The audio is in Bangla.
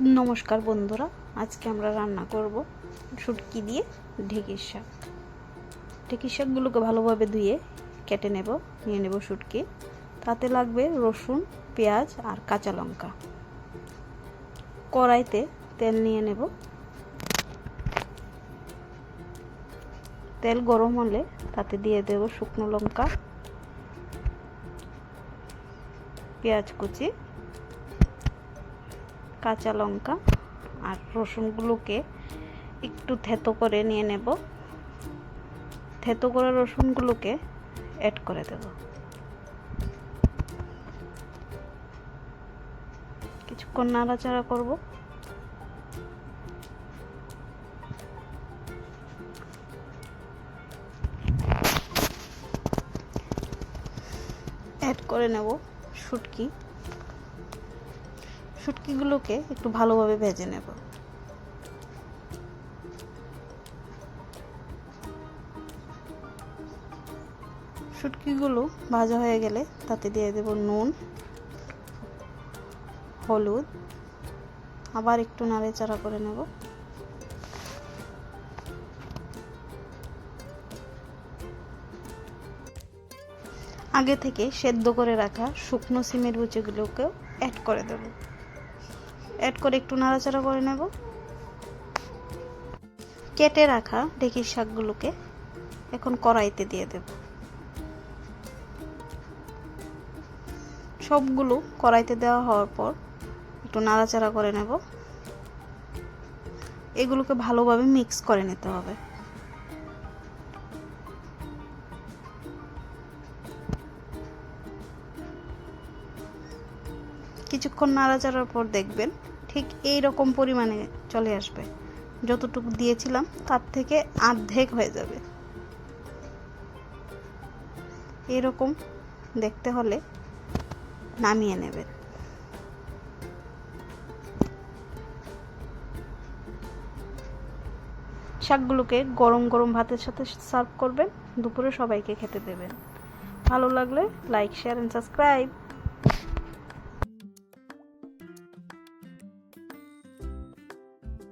নমস্কার বন্ধুরা, আজকে আমরা রান্না করব শুটকি দিয়ে ঢেঁকির শাক। ঢেঁকির শাকগুলোকে ভালোভাবে ধুয়ে কেটে নিয়ে নেব শুটকি। তাতে লাগবে রসুন, পেঁয়াজ আর কাঁচা লঙ্কা। কড়াইতে তেল নিয়ে নেব। তেল গরম হলে তাতে দিয়ে দেব শুকনো লঙ্কা, পেঁয়াজ কুচি, কাঁচা লঙ্কা আর রসুনগুলোকে একটু থেতো করে নিয়ে নেব। থেতো করে রসুনগুলোকে অ্যাড করে দেব। কিছুক্ষণ নাড়াচাড়া করব। অ্যাড করে নেব শুটকিগুলোকে একটু ভালোভাবে ভেজে নেব। শুটকিগুলো ভাজা হয়ে গেলে তাতে দিয়ে দেব নুন, হলুদ, আবার একটু নাড়াচাড়া করে নেব। আগে থেকে সেদ্ধ করে রাখা শুকনো সিমের বিচিগুলোকেও অ্যাড করে দেব। অ্যাড করে একটু নাড়াচাড়া করে নেব। কেটে রাখা ঢেঁকির শাকগুলোকে এখন কড়াইতে দিয়ে দেব। সবগুলো কড়াইতে দেওয়া হওয়ার পর একটু নাড়াচাড়া করে নেব। এগুলোকে ভালোভাবে মিক্স করে নিতে হবে। কিছুক্ষণ নাড়াচাড়ার পর দেখবেন ঠিক এই রকম পরিমাণে চলে আসবে। যতটুকু দিয়েছিলাম তার থেকে অর্ধেক হয়ে যাবে। এরকম দেখতে হলে নামিয়ে নেবেন। শাকগুলোকে গরম গরম ভাতের সাথে সার্ভ করবেন। দুপুরে সবাইকে খেতে দেবেন। ভালো লাগলে লাইক, শেয়ার এন্ড সাবস্ক্রাইব।